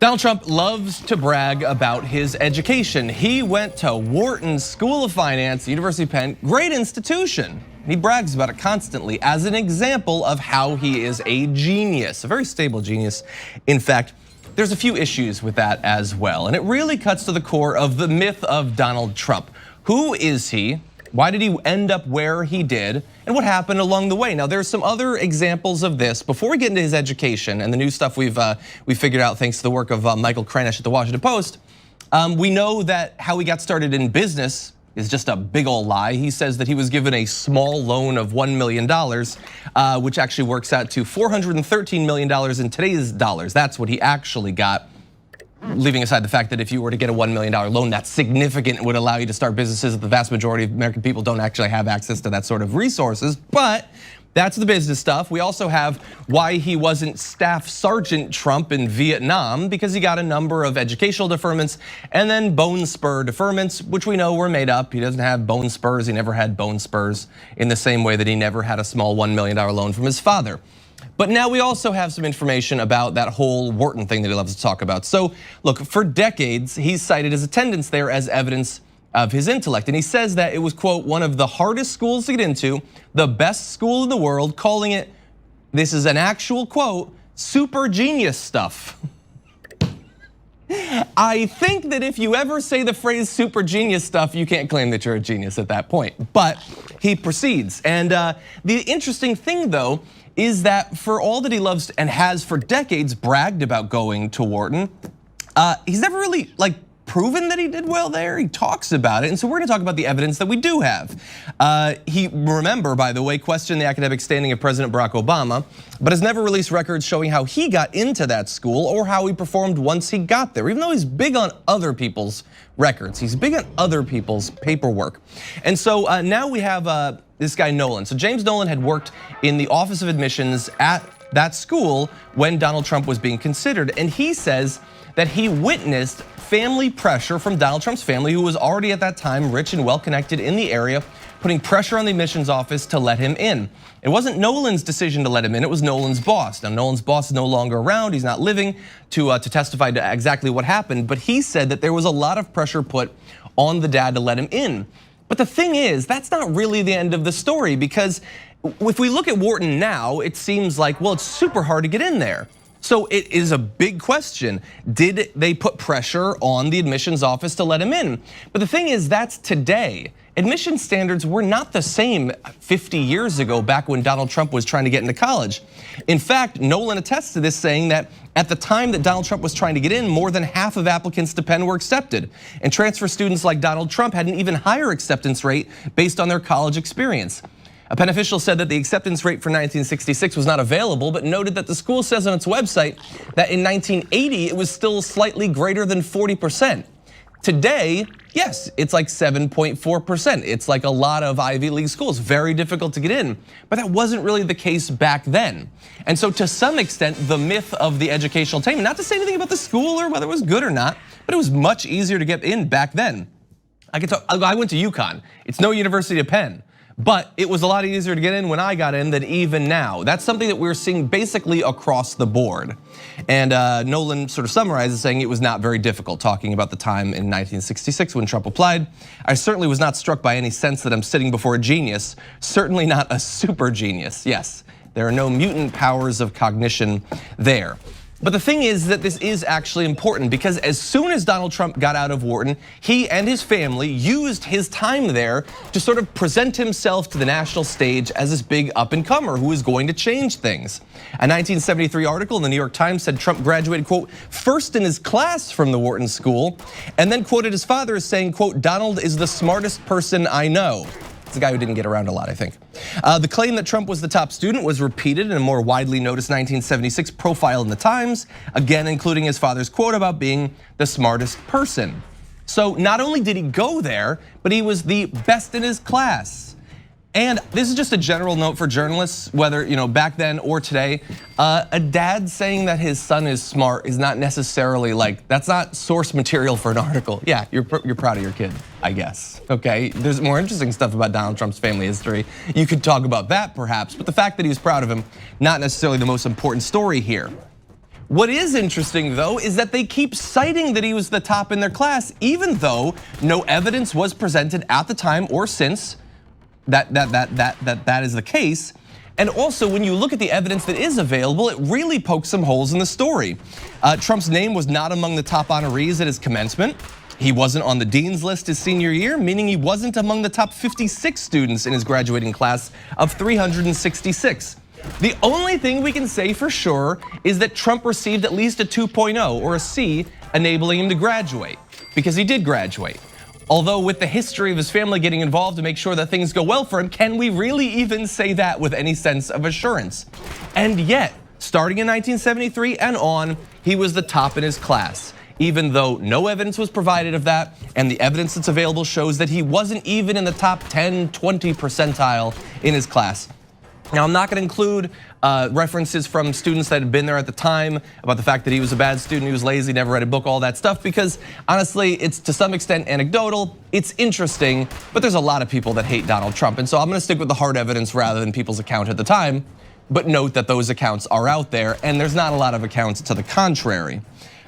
Donald Trump loves to brag about his education. He went to Wharton School of Finance, University of Penn, great institution. He brags about it constantly as an example of how he is a genius, a very stable genius. In fact, there's a few issues with that as well. And it really cuts to the core of the myth of Donald Trump. Who is he? Why did he end up where he did? And what happened along the way? Now, there's some other examples of this. Before we get into his education and the new stuff we figured out thanks to the work of Michael Kranish at the Washington Post, we know that how he got started in business is just a big old lie. He says that he was given a small loan of $1 million, which actually works out to $413 million in today's dollars. That's what he actually got. Leaving aside the fact that if you were to get a $1 million loan, that's significant, would allow you to start businesses. The vast majority of American people don't actually have access to that sort of resources, but that's the business stuff. We also have why he wasn't Staff Sergeant Trump in Vietnam, because he got a number of educational deferments and then bone spur deferments, which we know were made up. He doesn't have bone spurs, he never had bone spurs, in the same way that he never had a small $1 million loan from his father. But now we also have some information about that whole Wharton thing that he loves to talk about. So look, for decades, he's cited his attendance there as evidence of his intellect. And he says that it was, quote, one of the hardest schools to get into, the best school in the world, calling it, this is an actual quote, super genius stuff. I think that if you ever say the phrase super genius stuff, you can't claim that you're a genius at that point. But he proceeds. And the interesting thing, though, is that for all that he loves and has for decades bragged about going to Wharton, he's never really proven that he did well there. He talks about it, and so we're gonna talk about the evidence that we do have. He, remember, by the way, questioned the academic standing of President Barack Obama, but has never released records showing how he got into that school or how he performed once he got there, even though he's big on other people's records. He's big on other people's paperwork. And so now we have this guy Nolan. So James Nolan had worked in the Office of Admissions at that school when Donald Trump was being considered, and he says that he witnessed family pressure from Donald Trump's family, who was already at that time rich and well-connected in the area, putting pressure on the admissions office to let him in. It wasn't Nolan's decision to let him in, it was Nolan's boss. Now Nolan's boss is no longer around, he's not living to testify to exactly what happened, but he said that there was a lot of pressure put on the dad to let him in. But the thing is, that's not really the end of the story, because if we look at Wharton now, it seems like, well, it's super hard to get in there. So it is a big question. Did they put pressure on the admissions office to let him in? But the thing is, that's today. Admission standards were not the same 50 years ago, back when Donald Trump was trying to get into college. In fact, Nolan attests to this, saying that at the time that Donald Trump was trying to get in, more than half of applicants to Penn were accepted. And transfer students like Donald Trump had an even higher acceptance rate based on their college experience. A Penn official said that the acceptance rate for 1966 was not available, but noted that the school says on its website that in 1980 it was still slightly greater than 40%. Today, yes, it's like 7.4%. It's like a lot of Ivy League schools, very difficult to get in, but that wasn't really the case back then. And so to some extent, the myth of the educational attainment, not to say anything about the school or whether it was good or not, but it was much easier to get in back then. I went to UConn, it's no University of Penn. But it was a lot easier to get in when I got in than even now. That's something that we're seeing basically across the board. And Nolan sort of summarizes, saying it was not very difficult, talking about the time in 1966 when Trump applied. I certainly was not struck by any sense that I'm sitting before a genius, certainly not a super genius. Yes, there are no mutant powers of cognition there. But the thing is that this is actually important, because as soon as Donald Trump got out of Wharton, he and his family used his time there to sort of present himself to the national stage as this big up-and-comer who is going to change things. A 1973 article in the New York Times said Trump graduated, quote, first in his class from the Wharton School, and then quoted his father as saying, quote, Donald is the smartest person I know. It's a guy who didn't get around a lot, I think. The claim that Trump was the top student was repeated in a more widely noticed 1976 profile in the Times, again including his father's quote about being the smartest person. So not only did he go there, but he was the best in his class. And this is just a general note for journalists, whether back then or today. A dad saying that his son is smart is not necessarily that's not source material for an article. Yeah, you're proud of your kid, I guess. Okay, there's more interesting stuff about Donald Trump's family history. You could talk about that perhaps, but the fact that he was proud of him, not necessarily the most important story here. What is interesting though is that they keep citing that he was the top in their class, even though no evidence was presented at the time or since that is the case. And also, when you look at the evidence that is available, it really pokes some holes in the story. Trump's name was not among the top honorees at his commencement. He wasn't on the dean's list his senior year, meaning he wasn't among the top 56 students in his graduating class of 366. The only thing we can say for sure is that Trump received at least a 2.0 or a C, enabling him to graduate, because he did graduate. Although with the history of his family getting involved to make sure that things go well for him, can we really even say that with any sense of assurance? And yet, starting in 1973 and on, he was the top in his class, even though no evidence was provided of that, and the evidence that's available shows that he wasn't even in the top 10, 20 percentile in his class. Now, I'm not gonna include references from students that had been there at the time about the fact that he was a bad student, he was lazy, never read a book, all that stuff, because honestly, it's to some extent anecdotal, it's interesting, but there's a lot of people that hate Donald Trump. And so I'm gonna stick with the hard evidence rather than people's account at the time, but note that those accounts are out there and there's not a lot of accounts to the contrary.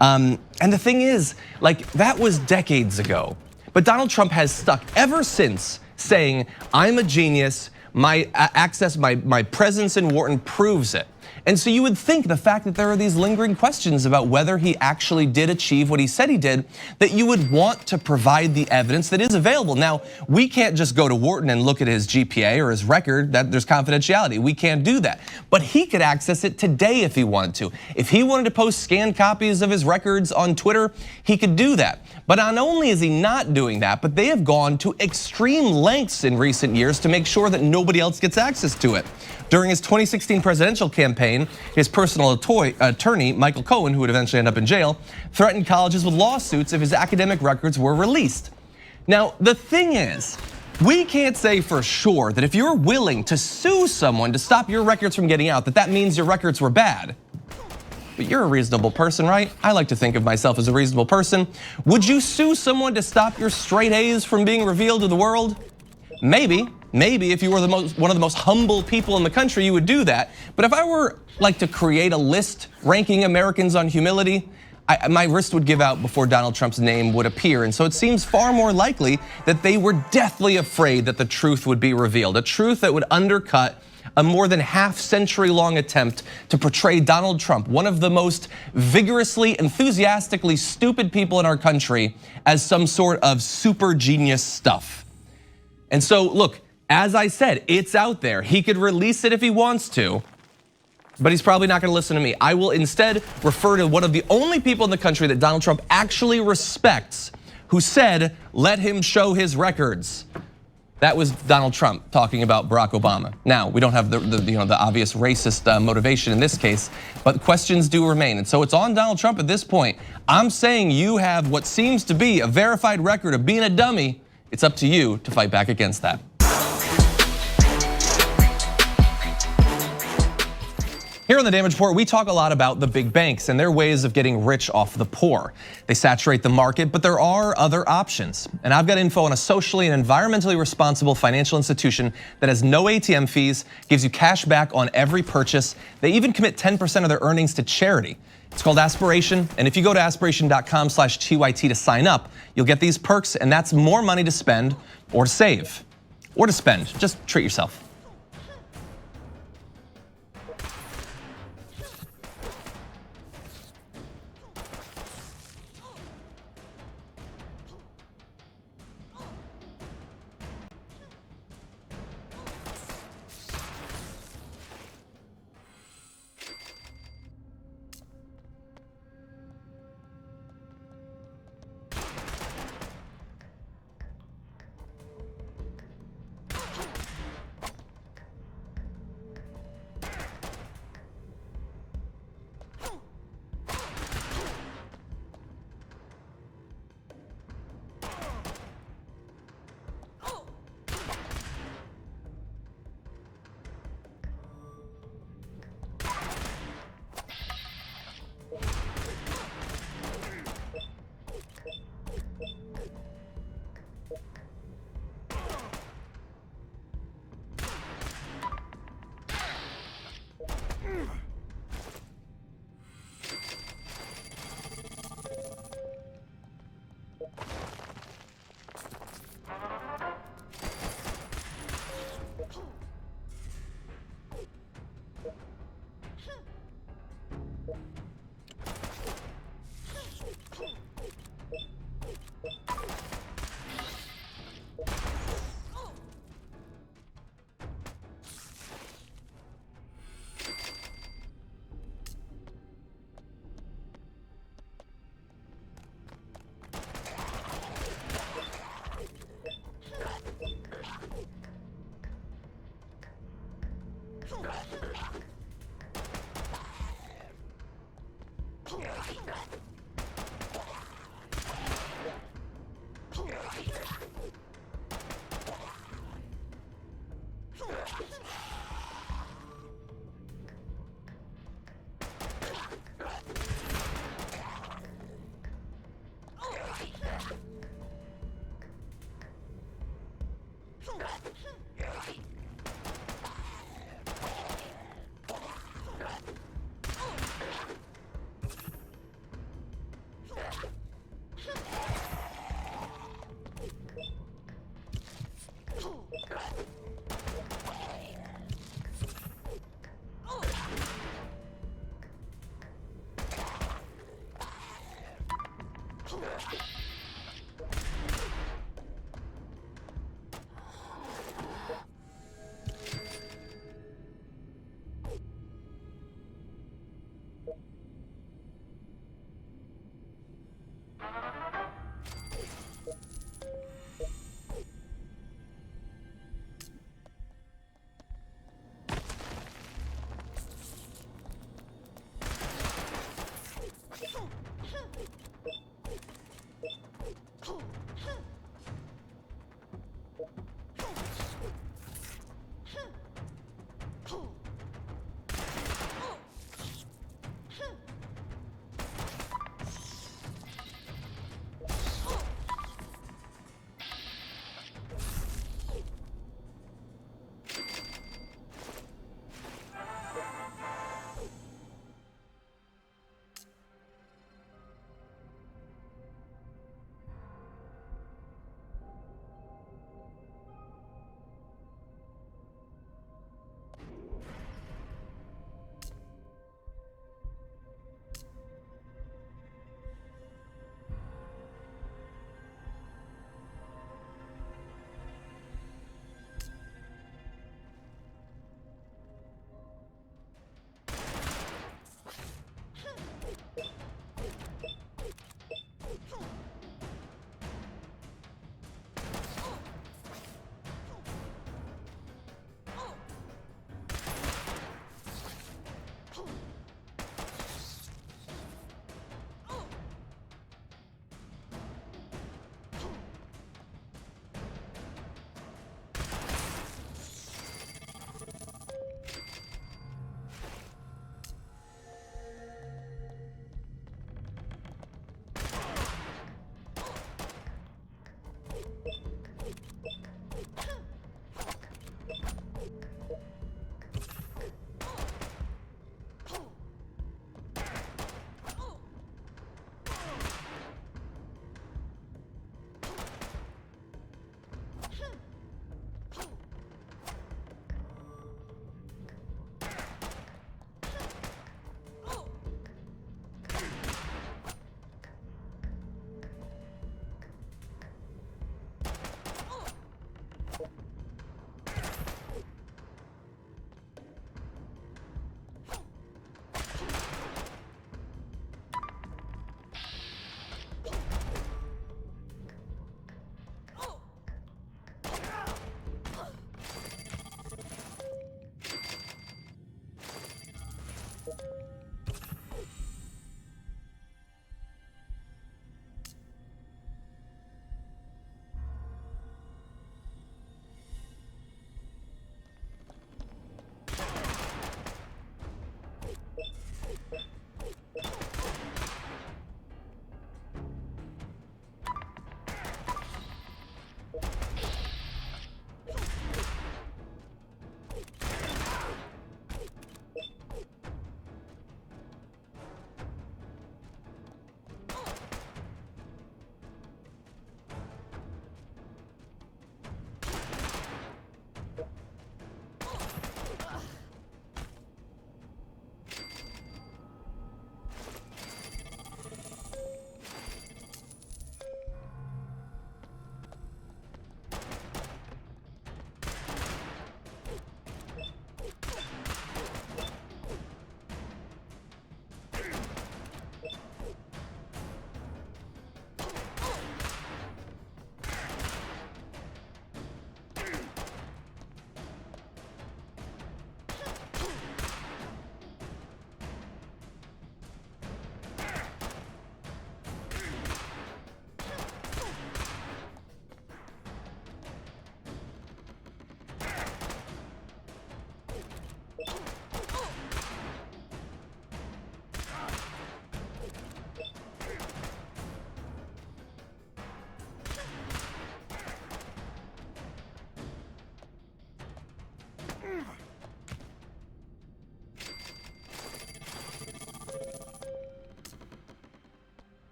And the thing is, like, that was decades ago, but Donald Trump has stuck ever since saying, I'm a genius, my presence in Wharton proves it. And so you would think the fact that there are these lingering questions about whether he actually did achieve what he said he did, that you would want to provide the evidence that is available. Now, we can't just go to Wharton and look at his GPA or his record, that there's confidentiality, we can't do that. But he could access it today if he wanted to. If he wanted to post scanned copies of his records on Twitter, he could do that. But not only is he not doing that, but they have gone to extreme lengths in recent years to make sure that nobody else gets access to it. During his 2016 presidential campaign, his personal attorney, Michael Cohen, who would eventually end up in jail, threatened colleges with lawsuits if his academic records were released. Now, the thing is, we can't say for sure that if you're willing to sue someone to stop your records from getting out, that means your records were bad. But you're a reasonable person, right? I like to think of myself as a reasonable person. Would you sue someone to stop your straight A's from being revealed to the world? Maybe if you were one of the most humble people in the country, you would do that. But if I were like to create a list ranking Americans on humility, my wrist would give out before Donald Trump's name would appear. And so it seems far more likely that they were deathly afraid that the truth would be revealed, a truth that would undercut a more than half-century long attempt to portray Donald Trump, one of the most vigorously, enthusiastically stupid people in our country, as some sort of super genius stuff. And so look, as I said, it's out there. He could release it if he wants to, but he's probably not gonna listen to me. I will instead refer to one of the only people in the country that Donald Trump actually respects, who said, let him show his records. That was Donald Trump talking about Barack Obama. Now, we don't have the obvious racist motivation in this case, but questions do remain. And so it's on Donald Trump at this point. I'm saying you have what seems to be a verified record of being a dummy. It's up to you to fight back against that. Here on the Damage Report, we talk a lot about the big banks and their ways of getting rich off the poor. They saturate the market, but there are other options. And I've got info on a socially and environmentally responsible financial institution that has no ATM fees, gives you cash back on every purchase. They even commit 10% of their earnings to charity. It's called Aspiration, and if you go to aspiration.com/TYT to sign up, you'll get these perks, and that's more money to spend or to save or to spend. Just treat yourself.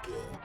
you